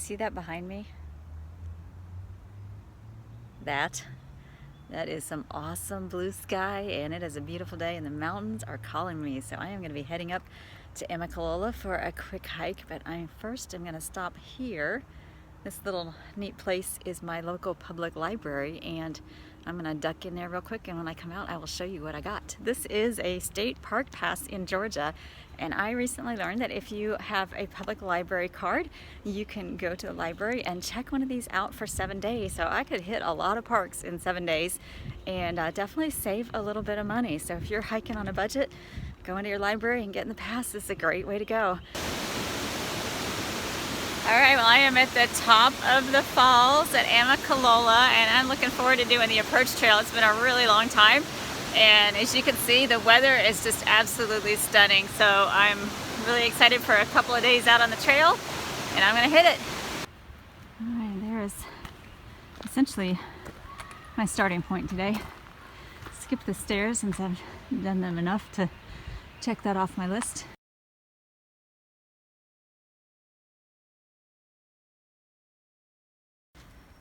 see that behind me? That is some awesome blue sky, and it is a beautiful day, and the mountains are calling me. So I am going to be heading up to Amicalola for a quick hike, but I'm going to stop here. This little neat place is my local public library, and I'm going to duck in there real quick, and when I come out I will show you what I got. This is a state park pass in Georgia, and I recently learned that if you have a public library card, you can go to the library and check one of these out for 7 days. So I could hit a lot of parks in 7 days and definitely save a little bit of money. So if you're hiking on a budget, going to your library and getting the pass is a great way to go. Alright, well I am at the top of the falls at Amicalola, and I'm looking forward to doing the approach trail. It's been a really long time, and as you can see, the weather is just absolutely stunning. So I'm really excited for a couple of days out on the trail, and I'm going to hit it. Alright, there is essentially my starting point today. Skip the stairs since I've done them enough to check that off my list.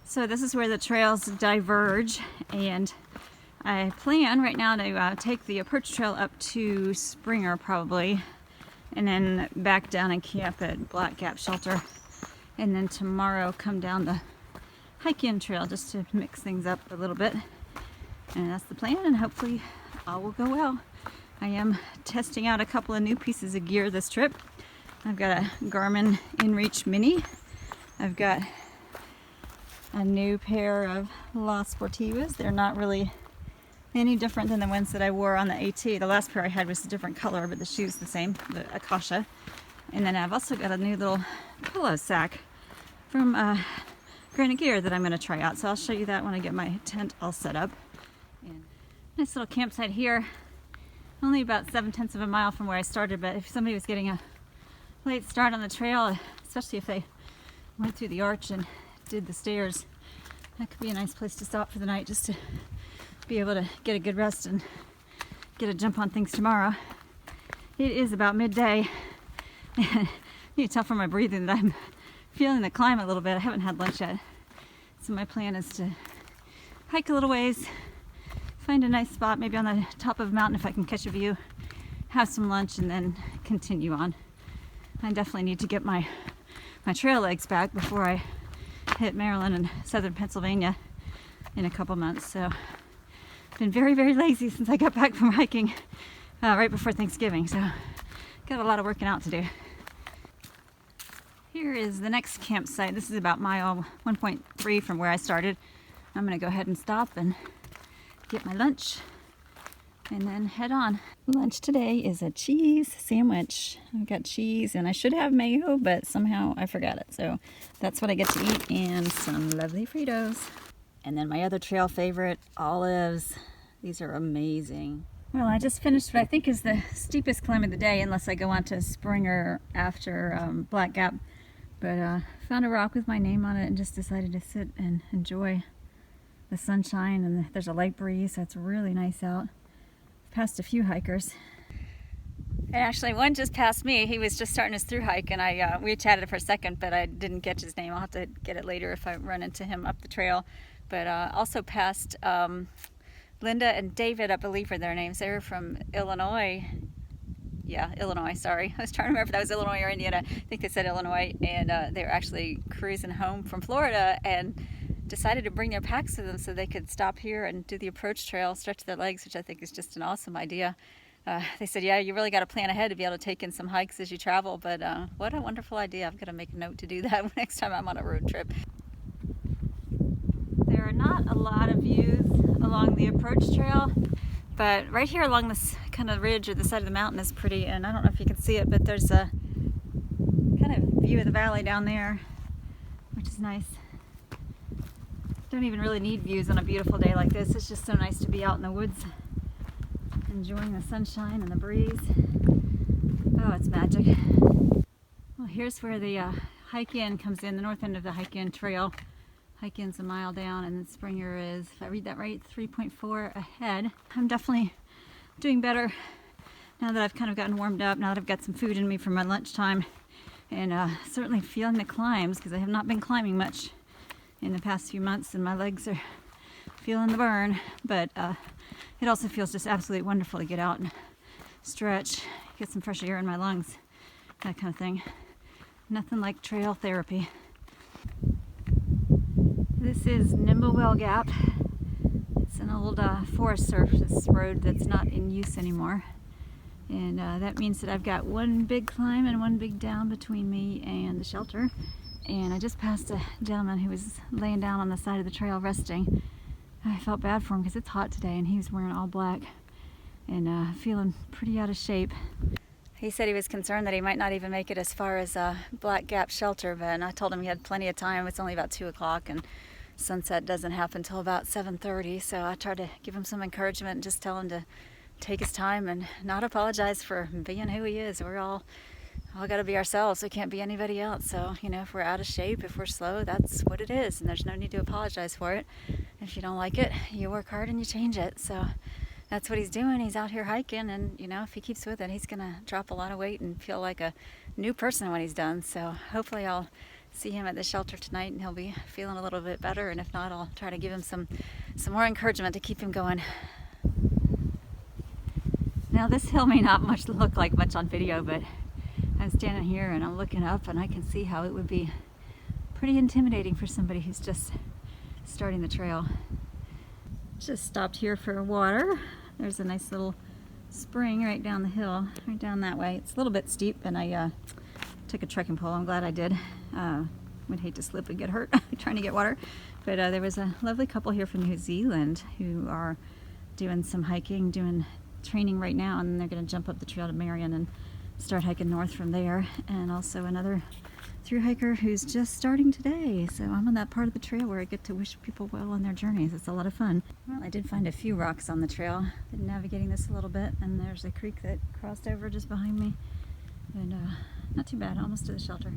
So this is where the trails diverge, and I plan right now to take the approach trail up to Springer probably, and then back down and camp at Black Gap Shelter, and then tomorrow come down the hike-in trail just to mix things up a little bit. And that's the plan, and hopefully all will go well. I am testing out a couple of new pieces of gear this trip. I've got a Garmin InReach Mini. I've got a new pair of La Sportivas. They're not really any different than the ones that I wore on the AT. The last pair I had was a different color, but the shoe's the same, the Akasha. And then I've also got a new little pillow sack from Granite Gear that I'm going to try out. So I'll show you that when I get my tent all set up. And nice little campsite here. Only about 7/10 of a mile from where I started, but if somebody was getting a late start on the trail, especially if they went through the arch and did the stairs, that could be a nice place to stop for the night, just to be able to get a good rest and get a jump on things tomorrow. It is about midday, and you can tell from my breathing that I'm feeling the climb a little bit. I haven't had lunch yet, so my plan is to hike a little ways, find a nice spot, maybe on the top of a mountain if I can catch a view, have some lunch, and then continue on. I definitely need to get my trail legs back before I hit Maryland and southern Pennsylvania in a couple months. So I've been very, very lazy since I got back from hiking right before Thanksgiving. So got a lot of working out to do. Here is the next campsite. This is about mile 1.3 from where I started. I'm going to go ahead and stop and get my lunch and then head on. Lunch today is a cheese sandwich. I've got cheese, and I should have mayo, but somehow I forgot it. So that's what I get to eat, and some lovely Fritos. And then my other trail favorite, olives. These are amazing. Well, I just finished what I think is the steepest climb of the day, unless I go on to Springer after Black Gap. But found a rock with my name on it and just decided to sit and enjoy the sunshine, and there's a light breeze, so it's really nice out. Passed a few hikers. And actually one just passed me. He was just starting his through hike, and we chatted for a second, but I didn't catch his name. I'll have to get it later if I run into him up the trail. But also passed Linda and David, I believe are their names. They were from Illinois. Yeah, Illinois, sorry. I was trying to remember if that was Illinois or Indiana. I think they said Illinois, and they were actually cruising home from Florida and decided to bring their packs with them so they could stop here and do the approach trail, stretch their legs, which I think is just an awesome idea. They said, yeah, you really got to plan ahead to be able to take in some hikes as you travel, but what a wonderful idea. I've got to make a note to do that next time I'm on a road trip. There are not a lot of views along the approach trail, but right here along this kind of ridge or the side of the mountain is pretty, and I don't know if you can see it, but there's a kind of view of the valley down there, which is nice. Don't even really need views on a beautiful day like this. It's just so nice to be out in the woods, enjoying the sunshine and the breeze. Oh, it's magic. Well, here's where the hike-in comes in, the north end of the hike-in trail. Hike-in's a mile down, and then Springer is, if I read that right, 3.4 ahead. I'm definitely doing better now that I've kind of gotten warmed up, now that I've got some food in me for my lunchtime. and certainly feeling the climbs, because I have not been climbing much in the past few months and my legs are feeling the burn, but it also feels just absolutely wonderful to get out and stretch, get some fresh air in my lungs, that kind of thing. Nothing like trail therapy. This is Nimblewell Gap. It's an old Forest Service road that's not in use anymore. And that means that I've got one big climb and one big down between me and the shelter. And I just passed a gentleman who was laying down on the side of the trail resting. I felt bad for him because it's hot today and he was wearing all black and feeling pretty out of shape. He said he was concerned that he might not even make it as far as Black Gap Shelter, but I told him he had plenty of time. It's only about 2 o'clock and sunset doesn't happen until about 7:30, so I tried to give him some encouragement and just tell him to take his time and not apologize for being who he is. We're all got to be ourselves. We can't be anybody else. So, you know, if we're out of shape, if we're slow, that's what it is, and there's no need to apologize for it. If you don't like it, you work hard and you change it. So that's what he's doing. He's out here hiking, and you know, if he keeps with it, he's gonna drop a lot of weight and feel like a new person when he's done. So hopefully I'll see him at the shelter tonight and he'll be feeling a little bit better, and if not, I'll try to give him some more encouragement to keep him going. Now this hill may not look like much on video, but I'm standing here and I'm looking up and I can see how it would be pretty intimidating for somebody who's just starting the trail. Just stopped here for water. There's a nice little spring right down the hill, right down that way. It's a little bit steep, and I took a trekking pole. I'm glad I did. Would hate to slip and get hurt trying to get water. But there was a lovely couple here from New Zealand who are doing some hiking, doing training right now, and they're going to jump up the trail to Marion and start hiking north from there. And also another thru-hiker who's just starting today. So I'm on that part of the trail where I get to wish people well on their journeys. It's a lot of fun. Well, I did find a few rocks on the trail. Been navigating this a little bit, and there's a creek that crossed over just behind me. And not too bad, almost to the shelter.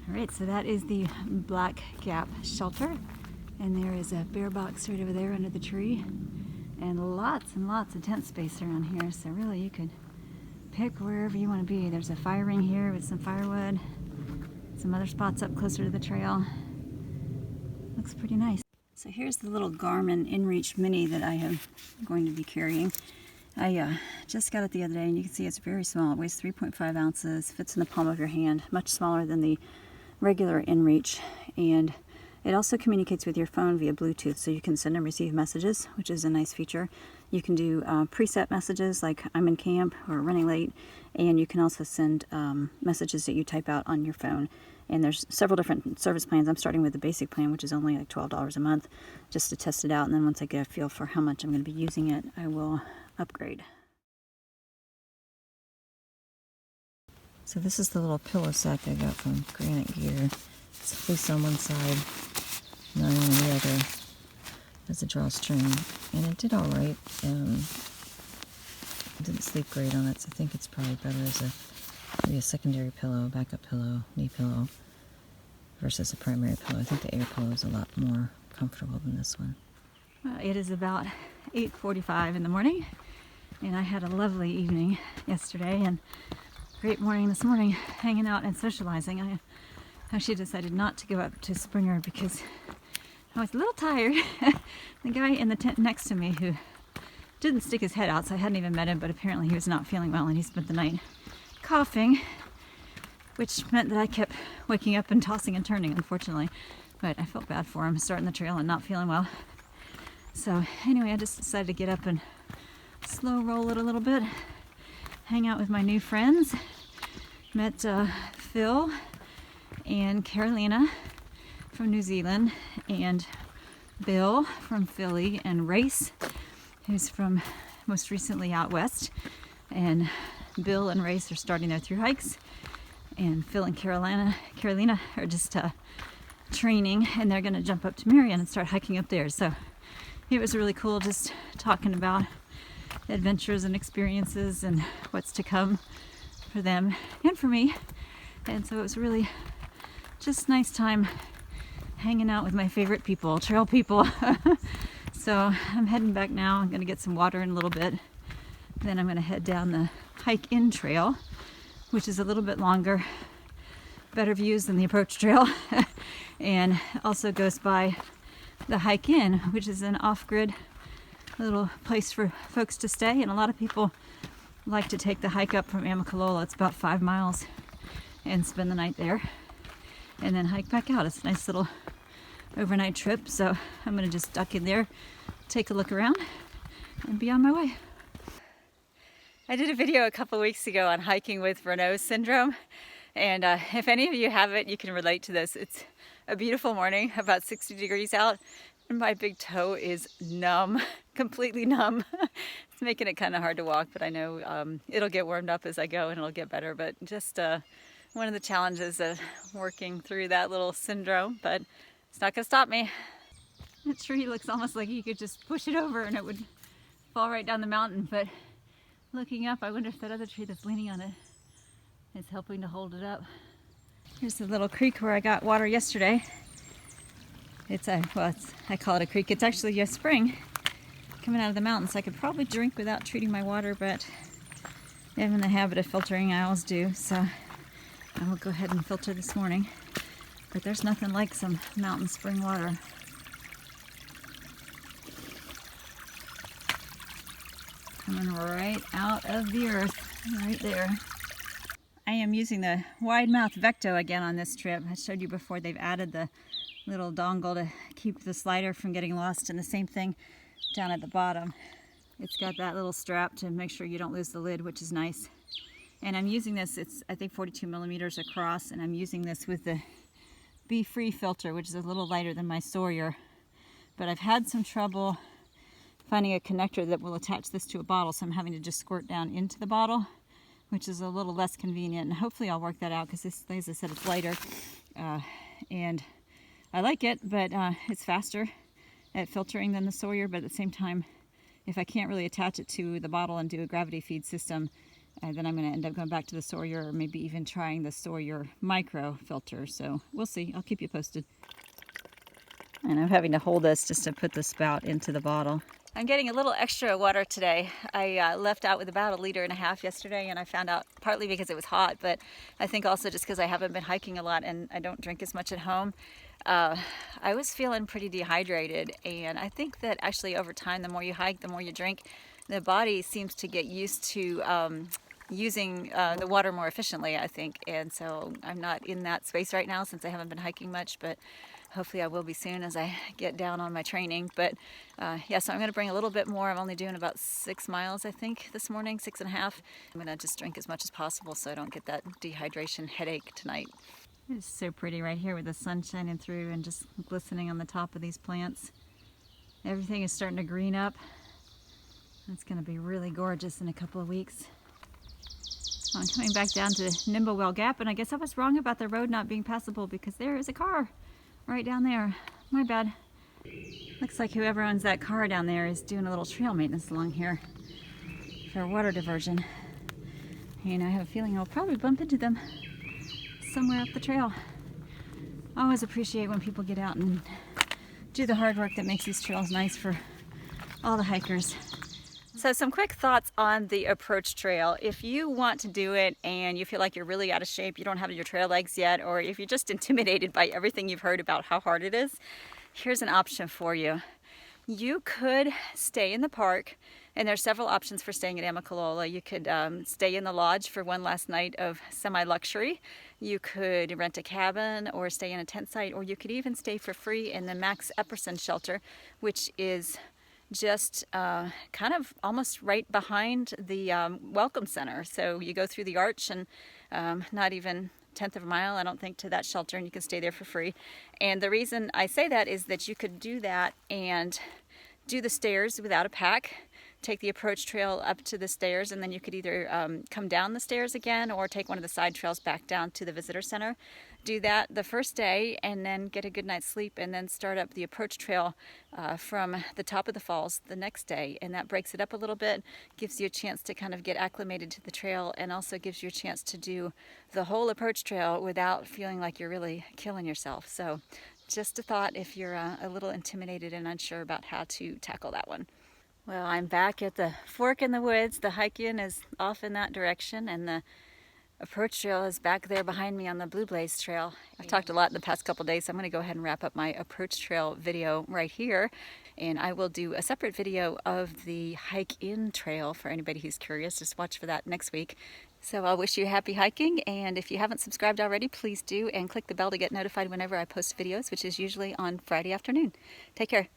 Alright, so that is the Black Gap Shelter. And there is a bear box right over there under the tree. And lots of tent space around here, so really you could pick wherever you want to be. There's a fire ring here with some firewood, some other spots up closer to the trail. Looks pretty nice. So here's the little Garmin InReach Mini that I am going to be carrying. I just got it the other day, and you can see it's very small. It weighs 3.5 ounces, fits in the palm of your hand, much smaller than the regular InReach, and it also communicates with your phone via Bluetooth, so you can send and receive messages, which is a nice feature. You can do preset messages like I'm in camp or running late, and you can also send messages that you type out on your phone. And there's several different service plans. I'm starting with the basic plan, which is only like $12 a month, just to test it out, and then once I get a feel for how much I'm going to be using it, I will upgrade. So this is the little pillow sack I got from Granite Gear. It's fleece on one side, nylon on the other. Has a drawstring, and it did all right. Didn't sleep great on it, so I think it's probably better as maybe a secondary pillow, backup pillow, knee pillow, versus a primary pillow. I think the air pillow is a lot more comfortable than this one. Well, it is about 8:45 in the morning, and I had a lovely evening yesterday, and great morning this morning, hanging out and socializing. I actually decided not to go up to Springer because I was a little tired. The guy in the tent next to me who didn't stick his head out, so I hadn't even met him, but apparently he was not feeling well, and he spent the night coughing, which meant that I kept waking up and tossing and turning, unfortunately. But I felt bad for him starting the trail and not feeling well. So anyway, I just decided to get up and slow roll it a little bit, hang out with my new friends. Met Phil and Carolina from New Zealand, and Bill from Philly, and Race, who's from most recently out west. And Bill and Race are starting their through hikes, and Phil and Carolina are just training, and they're going to jump up to Marion and start hiking up there. So it was really cool just talking about adventures and experiences and what's to come for them and for me. And so it was really just nice time hanging out with my favorite people, trail people. So I'm heading back now. I'm going to get some water in a little bit Then I'm going to head down the hike-in trail, which is a little bit longer, better views than the approach trail, and also goes by the hike-in, which is an off-grid little place for folks to stay. And a lot of people like to take the hike up from Amicalola. It's about 5 miles, and spend the night there, and then hike back out. It's a nice little overnight trip. So I'm going to just duck in there, take a look around, and be on my way. I did a video a couple weeks ago on hiking with Raynaud's syndrome, and if any of you have it, you can relate to this. It's a beautiful morning, about 60 degrees out, and my big toe is numb, completely numb. It's making it kind of hard to walk, but I know it'll get warmed up as I go and it'll get better. But just one of the challenges of working through that little syndrome, but it's not going to stop me. That tree looks almost like you could just push it over and it would fall right down the mountain, but looking up, I wonder if that other tree that's leaning on it is helping to hold it up. Here's the little creek where I got water yesterday. I call it a creek. It's actually a spring coming out of the mountains. I could probably drink without treating my water, but I'm in the habit of filtering. I always do, so I will go ahead and filter this morning. But there's nothing like some mountain spring water. Coming right out of the earth, right there. I am using the wide mouth Vecto again on this trip. I showed you before they've added the little dongle to keep the slider from getting lost, and the same thing down at the bottom. It's got that little strap to make sure you don't lose the lid, which is nice. And I'm using this, it's I think 42 millimeters across, and I'm using this with the Be Free filter, which is a little lighter than my Sawyer. But I've had some trouble finding a connector that will attach this to a bottle, so I'm having to just squirt down into the bottle, which is a little less convenient. And hopefully I'll work that out, because this, as I said, it's lighter. And I like it, but it's faster at filtering than the Sawyer. But at the same time, if I can't really attach it to the bottle and do a gravity feed system, then I'm going to end up going back to the Sawyer, or maybe even trying the Sawyer micro filter. So we'll see. I'll keep you posted. And I'm having to hold this just to put the spout into the bottle. I'm getting a little extra water today. I left out with about 1.5 liters yesterday, and I found out partly because it was hot, but I think also just because I haven't been hiking a lot and I don't drink as much at home. I was feeling pretty dehydrated, and I think that actually over time, the more you hike, the more you drink, the body seems to get used to using the water more efficiently, I think. And so I'm not in that space right now since I haven't been hiking much, but hopefully I will be soon as I get down on my training. But yeah, so I'm going to bring a little bit more. I'm only doing about 6 miles, I think, this morning, 6.5. I'm going to just drink as much as possible so I don't get that dehydration headache tonight. It's so pretty right here with the sun shining through and just glistening on the top of these plants. Everything is starting to green up. It's going to be really gorgeous in a couple of weeks. I'm coming back down to Nimblewell Gap, and I guess I was wrong about the road not being passable because there is a car right down there. My bad. Looks like whoever owns that car down there is doing a little trail maintenance along here for water diversion. And I have a feeling I'll probably bump into them somewhere up the trail. I always appreciate when people get out and do the hard work that makes these trails nice for all the hikers. So some quick thoughts on the approach trail. If you want to do it and you feel like you're really out of shape, you don't have your trail legs yet, or if you're just intimidated by everything you've heard about how hard it is, here's an option for you. You could stay in the park, and there's several options for staying at Amicalola. You could stay in the lodge for one last night of semi-luxury. You could rent a cabin or stay in a tent site, or you could even stay for free in the Max Epperson shelter, which is just kind of almost right behind the Welcome Center. So you go through the arch and not even 1/10 of a mile, I don't think, to that shelter, and you can stay there for free. And the reason I say that is that you could do that and do the stairs without a pack, take the approach trail up to the stairs, and then you could either come down the stairs again or take one of the side trails back down to the visitor center. Do that the first day and then get a good night's sleep, and then start up the approach trail from the top of the falls the next day. And that breaks it up a little bit, gives you a chance to kind of get acclimated to the trail, and also gives you a chance to do the whole approach trail without feeling like you're really killing yourself. So just a thought if you're a little intimidated and unsure about how to tackle that one. Well, I'm back at the fork in the woods. The hike-in is off in that direction, and the approach trail is back there behind me on the Blue Blaze Trail. I've talked a lot in the past couple days, so I'm going to go ahead and wrap up my approach trail video right here, and I will do a separate video of the hike-in trail for anybody who's curious. Just watch for that next week. So I'll wish you happy hiking, and if you haven't subscribed already, please do, and click the bell to get notified whenever I post videos, which is usually on Friday afternoon. Take care.